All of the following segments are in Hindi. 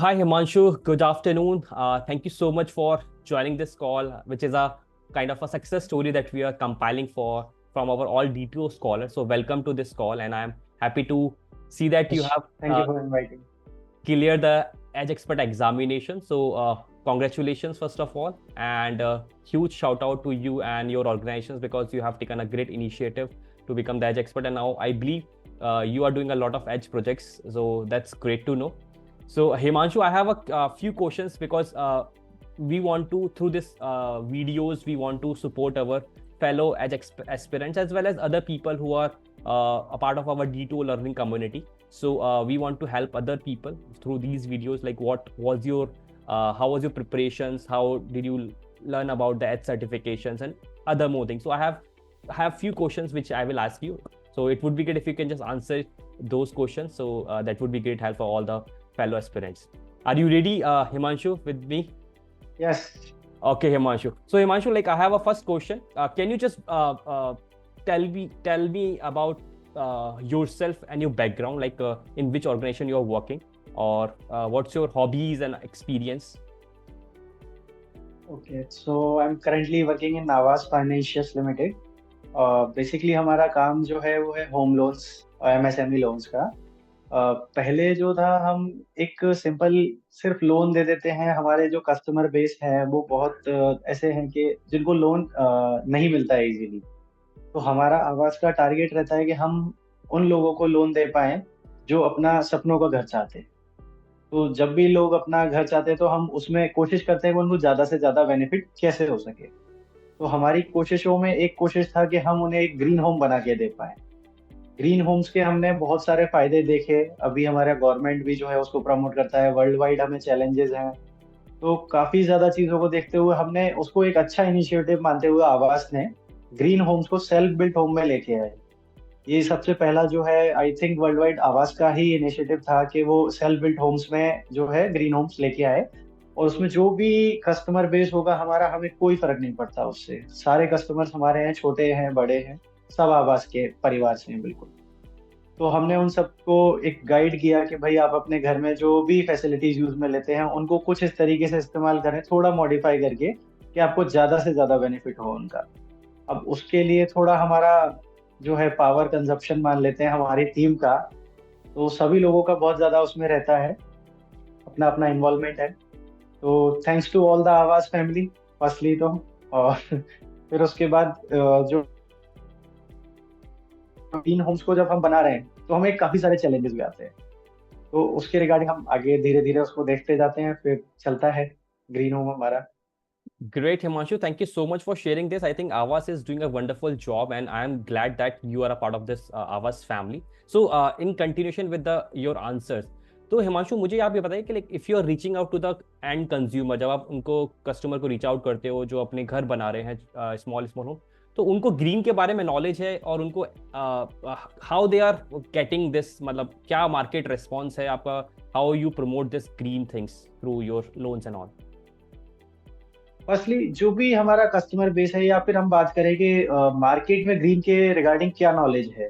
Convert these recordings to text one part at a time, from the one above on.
Hi, Himanshu. Good afternoon. Thank you so much for joining this call, which is a kind of a success story that we are compiling from our all DPO scholars. So, welcome to this call, and I'm happy to see that you Yes, have thank you for inviting. cleared the Edge Expert examination. So, congratulations first of all, and huge shout out to you and your organizations because you have taken a great initiative to become the Edge Expert, and now I believe you are doing a lot of Edge projects. So, that's great to know. So, Himanshu, I have a few questions because we want to, through this videos, we want to support our fellow aspirants as well as other people who are a part of our D2 learning community. So, we want to help other people through these videos. Like, how was your preparations? How did you learn about the Edge certifications and other more things? So, I have few questions which I will ask you. So, it would be good if you can just answer those questions. So, that would be great help for all the fellow aspirants. Are you ready, Himanshu, with me? Yes, Okay, Himanshu. So, Himanshu, like I have a first question. Can you just tell me about yourself and your background, like in which organization you are working, or what's your hobbies and experience? okay. So I'm currently working in Navas Financials Limited. Basically हमारा काम जो है वो है होम लोन्स और एमएसएमई लोन्स का। पहले जो था हम एक सिंपल सिर्फ लोन दे देते हैं। हमारे जो कस्टमर बेस है वो बहुत ऐसे हैं कि जिनको लोन नहीं मिलता है इजीली। तो हमारा आवाज का टारगेट रहता है कि हम उन लोगों को लोन दे पाएं जो अपना सपनों का घर चाहते हैं। तो जब भी लोग अपना घर चाहते हैं तो हम उसमें कोशिश करते हैं कि उनको ज्यादा से ज्यादा बेनिफिट कैसे हो सके। तो हमारी कोशिशों में एक कोशिश था कि हम उन्हें एक ग्रीन होम बना के दे पाए। ग्रीन होम्स के हमने बहुत सारे फायदे देखे। अभी हमारा गवर्नमेंट भी जो है उसको प्रमोट करता है। वर्ल्ड वाइड हमें चैलेंजेस हैं। तो काफी ज्यादा चीजों को देखते हुए हमने उसको एक अच्छा इनिशिएटिव मानते हुए आवास ने ग्रीन होम्स को सेल्फ बिल्ट होम में लेके आए। ये सबसे पहला जो है आई थिंक वर्ल्ड वाइड आवास का ही इनिशिएटिव था कि वो सेल्फ बिल्ट होम्स में जो है ग्रीन होम्स लेके आए। और उसमें जो भी कस्टमर बेस होगा हमारा, हमें कोई फर्क नहीं पड़ता उससे। सारे कस्टमर्स हमारे हैं, छोटे हैं बड़े हैं, सब आवास के परिवार से हैं बिल्कुल। तो हमने उन सबको एक गाइड किया कि भाई आप अपने घर में जो भी फैसिलिटीज यूज में लेते हैं उनको कुछ इस तरीके से इस्तेमाल करें, थोड़ा मॉडिफाई करके, कि आपको ज्यादा से ज्यादा बेनिफिट हो उनका। अब उसके लिए थोड़ा हमारा जो है पावर कंजप्शन मान लेते हैं हमारी टीम का। तो सभी लोगों का बहुत ज्यादा उसमें रहता है, अपना अपना इन्वॉल्वमेंट है। तो थैंक्स टू ऑल द आवाज फैमिली फर्स्टली तो। और फिर उसके बाद जो तीन होम्स को जब हम बना रहे हैं तो हमें काफी सारे चैलेंजेस भी आते हैं। तो उसके रिगार्डिंग हम आगे धीरे धीरे उसको देखते जाते हैं, फिर चलता है ग्रीन होम हमारा। Great, Himanshu. Thank you so much for sharing this. I think Avas is doing a wonderful job, and I am glad that you are a part of this Avas family. So, in continuation with your answers, तो हिमांशु मुझे आप ये बताइए कि like if you are reaching out to the end consumer, जब आप उनको कस्टमर को रीच आउट करते हो जो अपने घर बना रहे हैं स्मॉल स्मॉल होम, तो उनको ग्रीन के बारे में नॉलेज है और उनको how they are getting this, मतलब क्या मार्केट रिस्पॉन्स है आपका, how you promote this green things through your loans and all? Firstly जो भी हमारा कस्टमर बेस है, या फिर हम बात करें कि मार्केट में ग्रीन के रिगार्डिंग क्या नॉलेज है,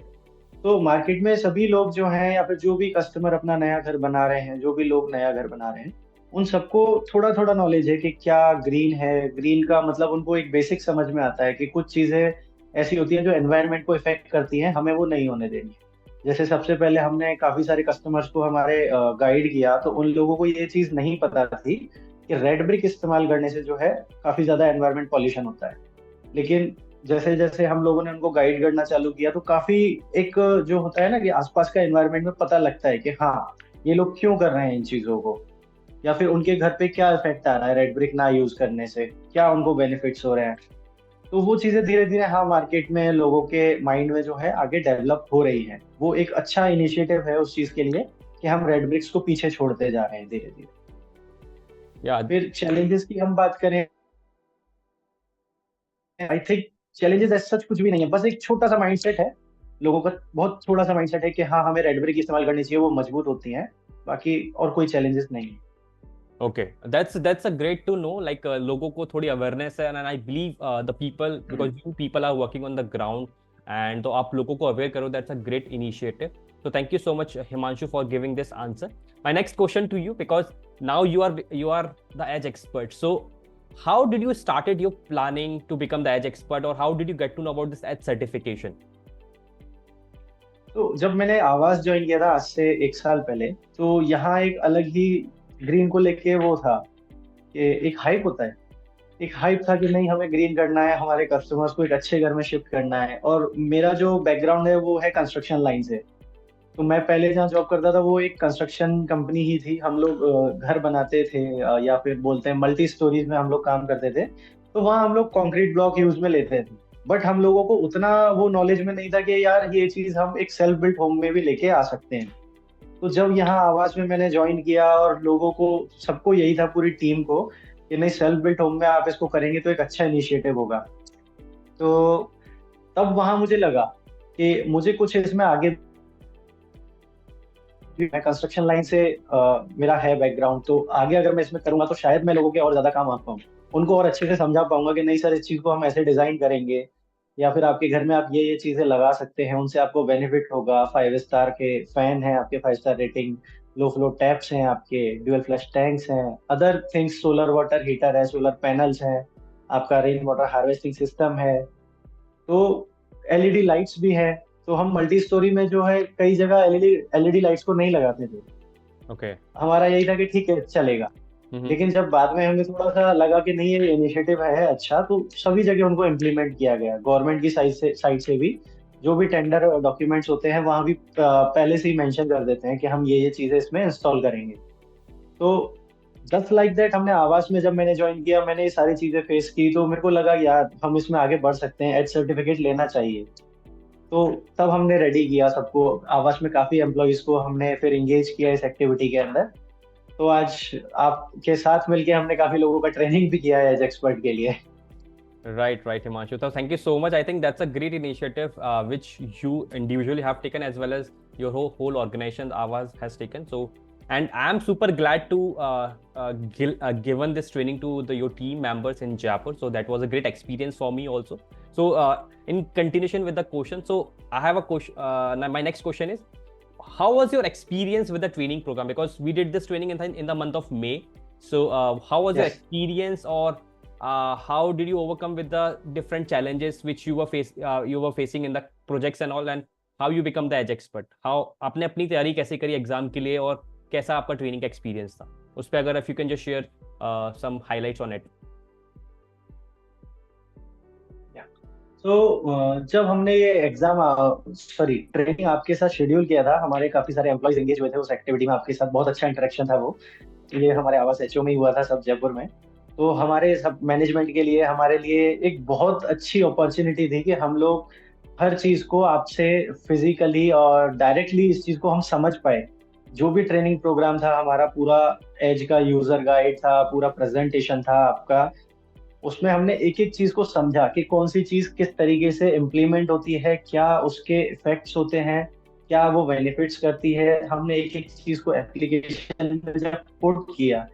तो मार्केट में सभी लोग जो हैं या फिर जो भी कस्टमर अपना नया घर बना रहे हैं, जो भी लोग नया घर बना रहे हैं, उन सबको थोड़ा थोड़ा नॉलेज है कि क्या ग्रीन है। ग्रीन का मतलब उनको एक बेसिक समझ में आता है कि कुछ चीजें ऐसी होती हैं जो एनवायरनमेंट को इफेक्ट करती हैं, हमें वो नहीं होने देनी है। जैसे सबसे पहले हमने काफी सारे कस्टमर्स को हमारे गाइड किया, तो उन लोगों को ये चीज नहीं पता थी कि रेड ब्रिक इस्तेमाल करने से जो है काफी ज्यादा एनवायरनमेंट पॉल्यूशन होता है। लेकिन जैसे जैसे हम लोगों ने उनको गाइड करना चालू किया तो काफी एक जो होता है ना कि आसपास का एनवायरनमेंट में पता लगता है कि हाँ, ये लोग क्यों कर रहे हैं इन चीजों को, या फिर उनके घर पे क्या इफेक्ट आ रहा है रेड ब्रिक ना यूज करने से, क्या उनको बेनिफिट्स हो रहे हैं। तो वो चीजें धीरे धीरे हाँ मार्केट में लोगों के माइंड में जो है आगे डेवलप हो रही है। वो एक अच्छा इनिशिएटिव है उस चीज के लिए कि हम रेड ब्रिक्स को पीछे छोड़ते जा रहे हैं धीरे धीरे। या फिर चैलेंजेस की हम बात करें, आई थिंक चैलेंजेस ऐसा सच कुछ भी नहीं है, बस एक छोटा सा माइंडसेट है लोगों का। बहुत थोड़ा सा माइंडसेट है कि हाँ हमें रेड ब्रिक इस्तेमाल करनी चाहिए, वो मजबूत होती हैं। बाकी और कोई चैलेंजेस नहीं है। Okay, that's a great to know. Like लोगों को थोड़ी awareness है, and I believe the people, because you people are working on the ground, and तो आप लोगों को aware करो, that's a great initiative. So thank you so much, Himanshu, for giving this answer. My next question to you, because now you are the edge expert. So how did you started your planning to become the edge expert, or how did you get to know about this edge certification? तो जब मैंने आवाज ज्वाइन किया था आज से 1 साल पहले, तो यहाँ एक अलग ही ग्रीन को लेके वो था कि एक हाइप होता है, एक हाइप था कि नहीं हमें ग्रीन करना है, हमारे कस्टमर्स को एक अच्छे घर में शिफ्ट करना है। और मेरा जो बैकग्राउंड है वो है कंस्ट्रक्शन लाइन से। तो मैं पहले जहाँ जॉब करता था वो एक कंस्ट्रक्शन कंपनी ही थी। हम लोग घर बनाते थे, या फिर बोलते हैं मल्टी स्टोरीज में हम लोग काम करते थे। तो वहाँ हम लोग कंक्रीट ब्लॉक यूज में लेते थे, बट हम लोगों को उतना वो नॉलेज में नहीं था कि यार ये चीज हम एक सेल्फ बिल्ट होम में भी लेके आ सकते हैं। तो जब यहाँ आवाज में मैंने ज्वाइन किया और लोगों को, सबको यही था, पूरी टीम को, कि नहीं सेल्फ बिल्ट होम में आप इसको करेंगे तो एक अच्छा इनिशिएटिव होगा। तो तब वहां मुझे लगा कि मुझे कुछ इसमें आगे, मैं कंस्ट्रक्शन लाइन से मेरा है बैकग्राउंड, तो आगे अगर मैं इसमें करूंगा तो शायद मैं लोगों के और ज्यादा काम आ पाऊँ, उनको और अच्छे से समझा पाऊंगा कि नहीं सर इस चीज को हम ऐसे डिजाइन करेंगे, या फिर आपके घर में आप ये चीजें लगा सकते हैं, उनसे आपको बेनिफिट होगा। 5 स्टार के फैन है आपके, 5 star rating, low flow taps हैं आपके, ड्यूअल फ्लश टैंक्स हैं, other things, solar water heater है, सोलर पैनल्स हैं, आपका रेन वाटर हार्वेस्टिंग सिस्टम है, तो एलईडी लाइट्स भी है। तो हम मल्टी स्टोरी में जो है कई जगह एलईडी लाइट्स को नहीं लगाते थे। Okay. हमारा यही था कि ठीक है चलेगा। लेकिन जब बाद में हमें थोड़ा सा लगा कि नहीं ये इनिशिएटिव है अच्छा, तो सभी जगह उनको इम्प्लीमेंट किया गया। गवर्नमेंट की साइड से भी जो भी टेंडर डॉक्यूमेंट्स होते हैं वहां भी पहले से ही मेंशन कर देते हैं कि हम ये चीजें इसमें इंस्टॉल करेंगे। तो जस्ट लाइक दैट हमने आवास में, जब मैंने ज्वाइन किया, मैंने ये सारी चीजें फेस की, तो मेरे को लगा यार हम इसमें आगे बढ़ सकते हैं, एच सर्टिफिकेट लेना चाहिए। तो तब हमने रेडी किया सबको, आवास में काफी एम्प्लॉयज को हमने फिर एंगेज किया इस एक्टिविटी के अंदर। तो आज आपके साथ मिलके हमने काफी लोगों का ट्रेनिंग भी किया है एज एक्सपर्ट के लिए। Right, Himanshu. So thank you so much. I think that's a great initiative which you individually have taken, as well as your whole organization Awaaz has taken. So, and I'm super glad to given this training to your team members in Jaipur. So that was a great experience for me also. So in continuation with the question, so I have a question. My next question is, how was your experience with the training program? Because we did this training in the month of May. So how was your Yes. experience, or how did you overcome with the different challenges which you were facing in the projects and all, and how you become the edge expert? How आपने अपनी तैयारी कैसे करी एग्जाम के लिए, और कैसा आपका ट्रेनिंग एक्सपीरियंस था उस पे, अगर if you can just share some highlights on it. तो जब हमने ये ट्रेनिंग आपके साथ शेड्यूल किया था, हमारे काफी सारे एम्प्लॉयज एंगेज हुए थे उस एक्टिविटी में, आपके साथ बहुत अच्छा इंटरेक्शन था वो। ये हमारे आवास एचओ में ही हुआ था, सब जयपुर में। तो हमारे सब मैनेजमेंट के लिए, हमारे लिए एक बहुत अच्छी अपॉर्चुनिटी थी कि हम लोग हर चीज को आपसे फिजिकली और डायरेक्टली इस चीज को हम समझ पाए। जो भी ट्रेनिंग प्रोग्राम था हमारा, पूरा एज का यूजर गाइड था, पूरा प्रेजेंटेशन था आपका, उसमें हमने एक एक चीज को समझा कि कौन सी चीज किस तरीके से इम्प्लीमेंट होती है, क्या उसके इफेक्ट्स होते हैं, क्या वो बेनिफिट्स करती है। हमने एक एक चीज को एप्लीकेशन में जब पुट किया,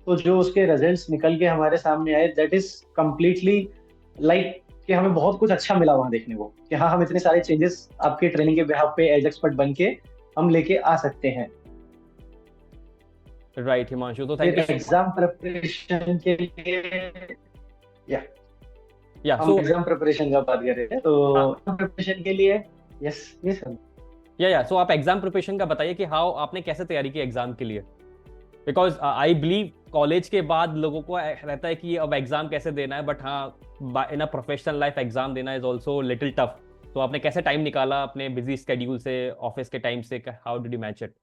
तो जो उसके रिजल्ट्स निकल के हमारे सामने आए, दैट इज कम्प्लीटली लाइक कि हमें बहुत कुछ अच्छा मिला वहां देखने को, कि हाँ हम इतने सारे चेंजेस आपके ट्रेनिंग के बिहाफ पे एज एक्सपर्ट बन के हम लेके आ सकते हैं। Right, Himanshu. So thank you so much. Exam preparation के लिए, या Yeah. हम So एग्जाम प्रिपरेशन का बात कर रहे हैं, तो प्रिपरेशन के लिए, यस यस yeah. So आप एग्जाम प्रिपरेशन का बताइए कि हाउ आपने कैसे तैयारी की एग्जाम के लिए, बिकॉज आई बिलीव कॉलेज के बाद लोगों को रहता है कि अब एग्जाम कैसे देना है, बट हाँ in a professional life exam देना इज ऑल्सो लिटिल टफ। तो आपने कैसे टाइम निकाला अपने बिजी स्केड्यूल से, ऑफिस के टाइम से, how did you match it?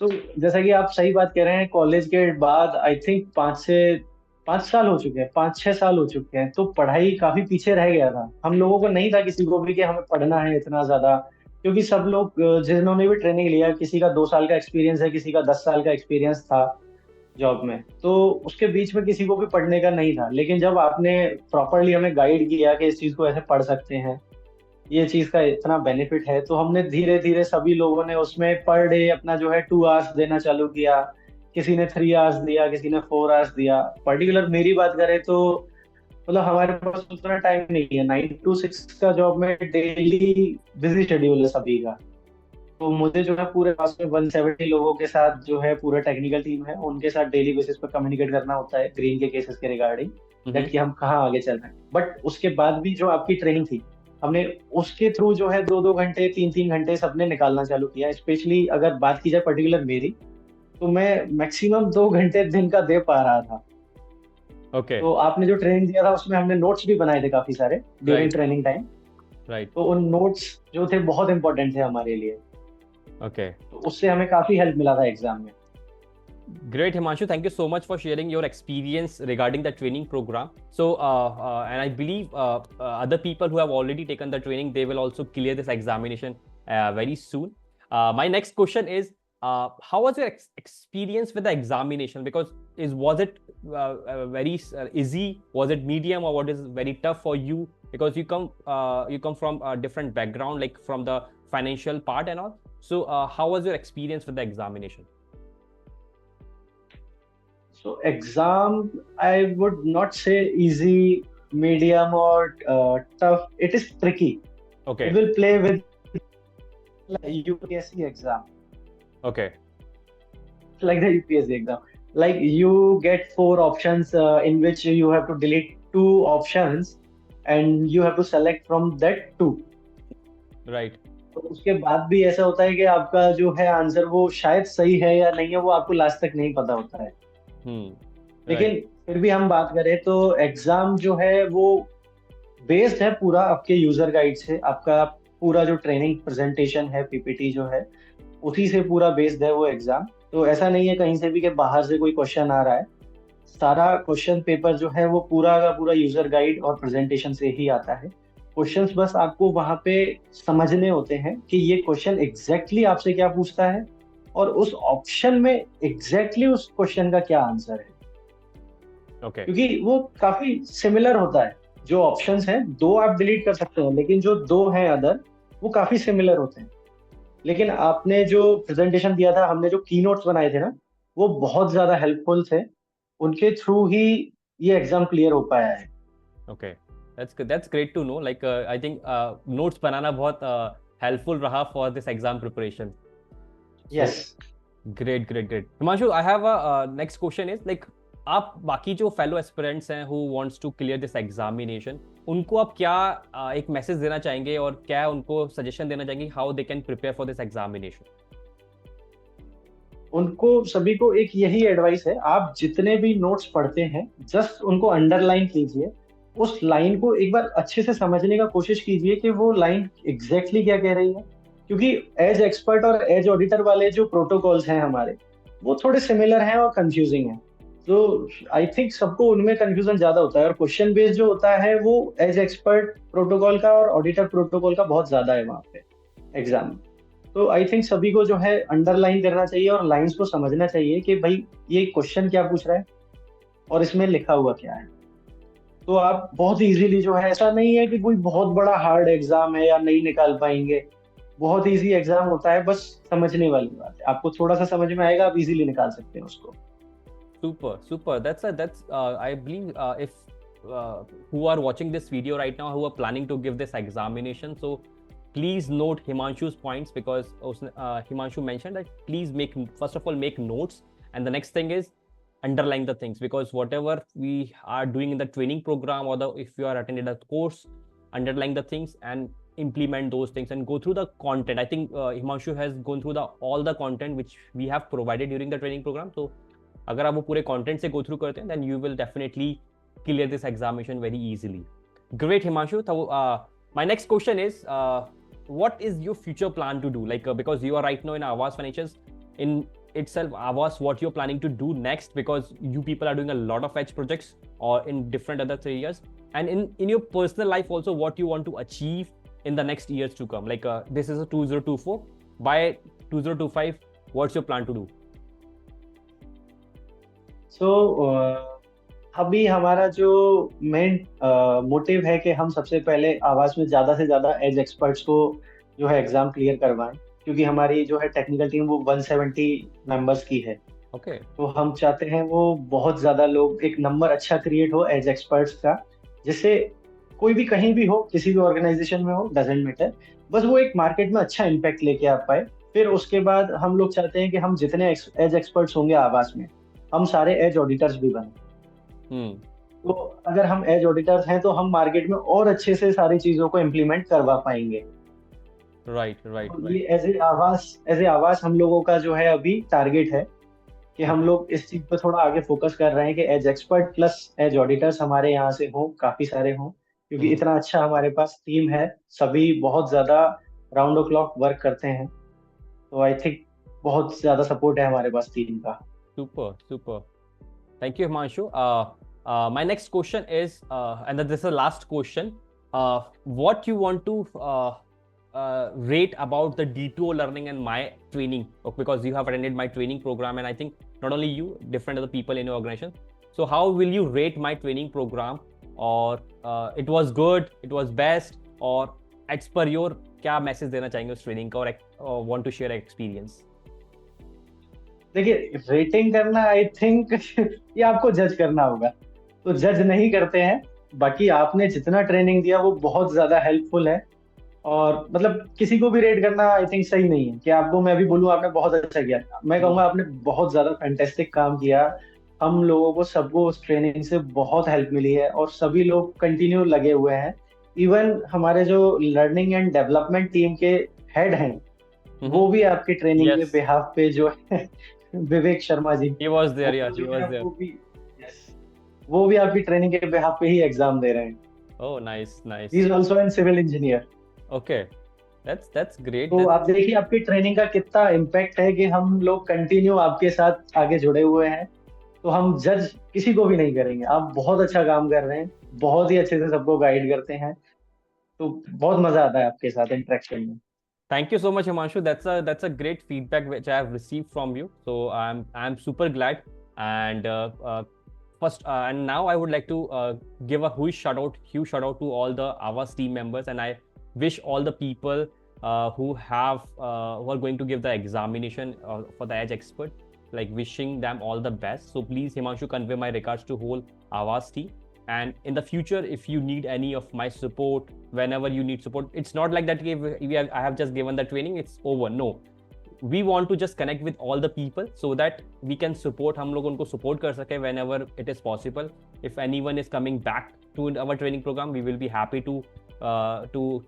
So जैसा कि आप सही बात कह रहे हैं, कॉलेज के बाद आई थिंक 5 साल हो चुके हैं, 5-6 साल हो चुके हैं, तो पढ़ाई काफी पीछे रह गया था। हम लोगों को नहीं था किसी को भी कि हमें पढ़ना है इतना ज्यादा, क्योंकि सब लोग जिन्होंने भी ट्रेनिंग लिया, किसी का 2 साल का एक्सपीरियंस है, किसी का 10 साल का एक्सपीरियंस था जॉब में, तो उसके बीच में किसी को भी पढ़ने का नहीं था। लेकिन जब आपने प्रॉपरली हमें गाइड किया कि इस चीज को ऐसे पढ़ सकते हैं, ये चीज का इतना बेनिफिट है, तो हमने धीरे धीरे सभी लोगों ने उसमें पर डे अपना जो है 2 आवर्स देना चालू किया। किसी ने 3 आवर्स दिया, किसी ने 4 आवर्स दिया। पर्टिकुलर मेरी बात करें तो मतलब हमारे पास उतना टाइम नहीं है, 9 to 6 का जॉब में डेली बिजी शेड्यूल है सभी का। तो मुझे जो है पूरे क्लास में 170 लोगों के साथ जो है पूरा टेक्निकल टीम है उनके साथ डेली बेसिस पर कम्युनिकेट करना होता है ग्रीन के केसेस के रिगार्डिंग, दैट हम्म। कि हम कहाँ आगे चल रहे हैं। बट उसके बाद भी जो आपकी ट्रेनिंग थी, हमने उसके थ्रू जो है 2-2 घंटे 3-3 घंटे सबने निकालना चालू किया। स्पेशली अगर बात की जाए पर्टिकुलर मेरी, तो मैं मैक्सिमम 2 घंटे दिन का दे पा रहा था। ओके। तो आपने जो ट्रेनिंग दिया था उसमें हमने नोट्स भी बनाए थे काफी सारे during right. Training time. Right. तो उन नोट्स जो थे बहुत इंपॉर्टेंट थे हमारे लिए, ओके। तो उससे हमें काफी हेल्प मिला था एग्जाम में। Great, Himanshu. Thank you so much for sharing your experience regarding the training program. So, and I believe other people who have already taken the training, they will also clear this examination very soon. My next question is, how was your experience with the examination? Because was it very easy? Was it medium, or what is very tough for you? Because you come from a different background, like from the financial part and all. So, how was your experience with the examination? So exam, I would not say easy, medium, or tough. It is tricky. It Okay. will play with UPSC exam, Okay. like the UPSC exam. Like you get four options in which you have to delete two options, and you have to select from that two. Right. तो उसके बाद भी ऐसा होता है कि आपका जो है आंसर वो शायद सही है या नहीं है, वो आपको लास्ट तक नहीं पता होता है। Hmm. लेकिन Right. फिर भी हम बात करें तो एग्जाम जो है वो बेस्ड है पूरा आपके यूजर गाइड से। आपका पूरा जो ट्रेनिंग प्रेजेंटेशन है, पीपीटी जो है, उसी से पूरा बेस्ड है वो एग्जाम। तो ऐसा नहीं है कहीं से भी कि बाहर से कोई क्वेश्चन आ रहा है। सारा क्वेश्चन पेपर जो है वो पूरा का पूरा यूजर गाइड और प्रेजेंटेशन से ही आता है। क्वेश्चंस बस आपको वहां पे समझने होते हैं कि ये क्वेश्चन एग्जैक्टली आपसे क्या पूछता है, और उस ऑप्शन में एग्जैक्टली उस क्वेश्चन का क्या आंसर है। Okay. क्योंकि वो काफी सिमिलर होता है। जो ऑप्शंस हैं दो आप डिलीट कर सकते हैं, लेकिन जो दो हैं अदर, वो काफी सिमिलर होते हैं। लेकिन आपने जो प्रेजेंटेशन दिया था, हमने जो की नोट्स बनाए थे ना, वो बहुत ज्यादा हेल्पफुल थे। उनके थ्रू ही ये एग्जाम क्लियर हो पाया है। Okay. That's good. That's great to know. Like, I think notes banana बहुत helpful raha for this exam preparation. So yes. great, great, great. Himanshu, I have a next question is like, आप बाकी जो fellow aspirants हैं who wants to clear this examination, उनको आप क्या एक मैसेज देना चाहेंगे और क्या उनको सजेशन देना चाहेंगे how they can prepare for this examination? उनको सभी को एक यही एडवाइस है, आप जितने भी नोट्स पढ़ते हैं जस्ट उनको अंडरलाइन कीजिए। उस लाइन को एक बार अच्छे से समझने का कोशिश कीजिए कि वो लाइन एग्जैक्टली क्या कह रही है। क्योंकि एज एक्सपर्ट और एज ऑडिटर वाले जो प्रोटोकॉल्स हैं हमारे, वो थोड़े सिमिलर हैं और कंफ्यूजिंग हैं। तो आई थिंक सबको उनमें कंफ्यूजन ज्यादा होता है, और क्वेश्चन बेस्ड जो होता है वो एज एक्सपर्ट प्रोटोकॉल का और ऑडिटर प्रोटोकॉल का बहुत ज्यादा है वहाँ पे एग्जाम में। तो आई थिंक सभी को जो है अंडरलाइन करना चाहिए और लाइंस को समझना चाहिए कि भाई ये क्वेश्चन क्या पूछ रहा है और इसमें लिखा हुआ क्या है। तो आप बहुत इजीली जो है, ऐसा नहीं है कि कोई बहुत बड़ा हार्ड एग्जाम है या नहीं निकाल पाएंगे। बहुत इजी एग्जाम होता है, बस समझने वाली बात है। आपको थोड़ा सा समझ में आएगा, आप इजीली निकाल सकते हैं उसको। Super, super. That's I believe if who are watching this video right now who are planning to give this examination, so please note Himanshu's points because Himanshu mentioned that please make first of all make notes, and the next thing is underline the things, because whatever we are doing in the training program or if you are attending a course, underline the things and implement those things and go through the content. I think Himanshu has gone through all the content which we have provided during the training program. So अगर आप वो पूरे कंटेंट से गो थ्रू करते हैं then you will definitely clear this examination very easily. Great, Himanshu. So my next question is what is your future plan to do, like because you are right now in Aavas Financials in itself, Aavas, what you're planning to do next, because you people are doing a lot of edge projects or in different other areas, and in your personal life also what you want to achieve in the next years to come, like this is a 2024, by 2025 what's your plan to do? सो अभी हमारा जो मेन मोटिव है कि हम सबसे पहले आवास में ज्यादा से ज्यादा एज एक्सपर्ट्स को जो है एग्जाम क्लियर करवाएं। क्योंकि हमारी जो है टेक्निकल टीम वो 170 मेंबर्स की है। Okay. तो हम चाहते हैं वो बहुत ज्यादा लोग, एक नंबर अच्छा क्रिएट हो एज एक्सपर्ट्स का, जिससे कोई भी कहीं भी हो, किसी भी ऑर्गेनाइजेशन में हो, डजेंट मैटर, बस वो एक मार्केट में अच्छा इम्पैक्ट लेके आ पाए फिर उसके बाद हम लोग चाहते हैं कि हम जितने एज एक्सपर्ट्स होंगे आवास में, हम सारे एज ऑडिटर्स भी बने। हम्म। तो अगर हम एज ऑडिटर्स हैं तो हम मार्केट में और अच्छे से सारी चीजों को इम्प्लीमेंट करवा पाएंगे। राइट राइट तो ये राइट। एज ए आवास हम लोगों का जो है अभी टारगेट है कि हम ओके। लोग इस चीज पर थोड़ा आगे फोकस कर रहे हैं कि as expert plus as auditors हमारे यहाँ से हो, काफी सारे हों, क्योंकि हम्म। इतना अच्छा हमारे पास टीम है। सभी बहुत ज्यादा राउंड द क्लॉक वर्क करते हैं। तो आई थिंक बहुत ज्यादा सपोर्ट है हमारे पास टीम का। Super, super. Thank you, Himanshu. My next question is, and this is the last question. What you want to rate about the D2O learning and my training? Because you have attended my training program, and I think not only you, different other people in your organization. So, how will you rate my training program? Or it was good, it was best, or as per your क्या मैसेज देना चाहेंगे उस ट्रेनिंग का, और वांट टू शेयर एक्सपीरियंस? देखिए, रेटिंग करना आई थिंक ये आपको जज करना होगा, तो जज नहीं करते हैं। बाकी आपने जितना ट्रेनिंग दिया वो बहुत ज्यादा हेल्पफुल है। और मतलब किसी को भी रेट करना आई थिंक सही नहीं है कि आपको मैं भी बोलूँ आपने बहुत अच्छा किया। मैं कहूँगा आपने बहुत ज्यादा फैंटेस्टिक काम किया। हम लोगों को सबको उस ट्रेनिंग से बहुत हेल्प मिली है और सभी लोग कंटिन्यू लगे हुए हैं। इवन हमारे जो लर्निंग एंड डेवलपमेंट टीम के हेड हैं, वो भी आपके ट्रेनिंग के Yes, बिहाफ पे जो है Vivek Sharma ji, he was there. Yeah, वो he जो was है there. yes, वो भी आपकी ट्रेनिंग के बिहाफ पे ही एग्जाम दे रहे हैं। Oh, nice, ही nice. Is also an civil engineer. Okay, that's great. तो That's आप देखिए आपकी ट्रेनिंग का कितना इम्पैक्ट है कि हम लोग कंटिन्यू आपके साथ आगे जुड़े हुए हैं। तो हम जज किसी को भी नहीं करेंगे। आप बहुत अच्छा काम कर रहे हैं, बहुत ही अच्छे से सबको गाइड करते हैं। तो बहुत मजा आता है आपके साथ इंटरेक्शन में। Thank you so much, Himanshu. That's a great feedback which I have received from you. So I'm super glad. And first and now I would like to give a huge shout out to all the Avas team members, and I wish all the people who are going to give the examination for the Edge Expert, like wishing them all the best. So please, Himanshu, convey my regards to whole Avas team. And in the future, if you need any of my support, whenever you need support, it's not like that I have just given the training, it's over. No, we want to just connect with all the people so that we can support, हम लोग उनको support कर सके whenever it is possible. If anyone is coming back to our training program, we will be happy to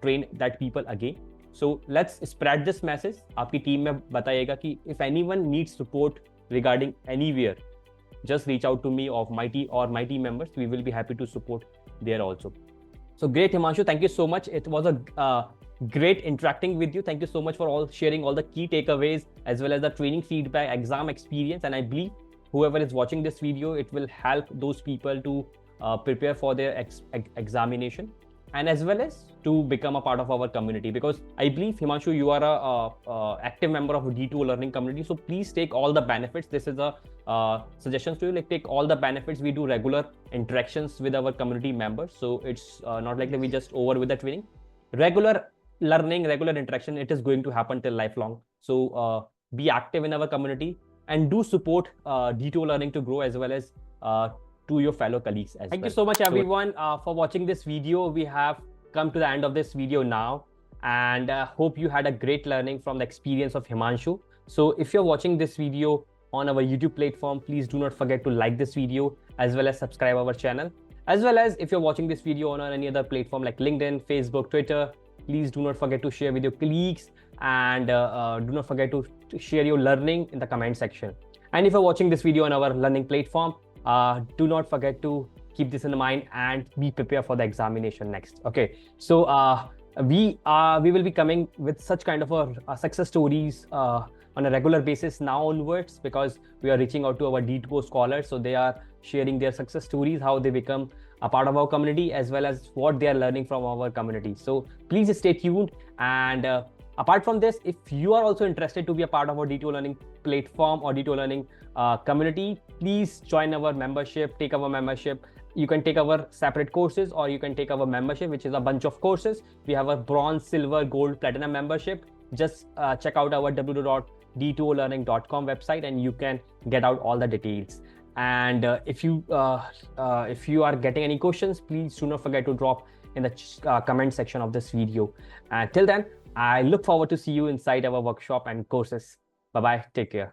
train that people again. So let's spread this message. आपकी टीम में बताइएगा कि if anyone needs support regarding anywhere, just reach out to me or my team members. We will be happy to support there also. So great, Himanshu. Thank you so much. It was a great interacting with you. Thank you so much for all sharing all the key takeaways as well as the training feedback, exam experience. And I believe whoever is watching this video, it will help those people to prepare for their examination, and as well as to become a part of our community. Because I believe, Himanshu, you are a active member of D2O learning community. So please take all the benefits. This is a suggestions to you, like take all the benefits. We do regular interactions with our community members, so it's not like that we just over with the training. Regular learning, regular interaction, it is going to happen till lifelong. So be active in our community and do support D2O learning to grow, as well as to your fellow colleagues as well. Thank you so much, everyone, for watching this video. We have come to the end of this video now, and hope you had a great learning from the experience of Himanshu. So if you're watching this video on our YouTube platform, please do not forget to like this video as well as subscribe our channel. As well as if you're watching this video on any other platform like LinkedIn, Facebook, Twitter, please do not forget to share with your colleagues, and do not forget to share your learning in the comment section. And if you're watching this video on our learning platform, do not forget to keep this in mind and be prepared for the examination next. Okay, so we will be coming with such kind of a success stories on a regular basis now onwards, because we are reaching out to our D2O scholars, so they are sharing their success stories, how they become a part of our community, as well as what they are learning from our community. So please stay tuned. And apart from this, if you are also interested to be a part of our D2O learning platform or D2O learning community, please join our membership, take our membership. You can take our separate courses, or you can take our membership, which is a bunch of courses. We have a bronze, silver, gold, platinum membership. Just check out our www.d2olearning.com website, and you can get out all the details. And if you are getting any questions, please do not forget to drop in the comment section of this video. And till then, I look forward to see you inside our workshop and courses. Bye bye. Take care.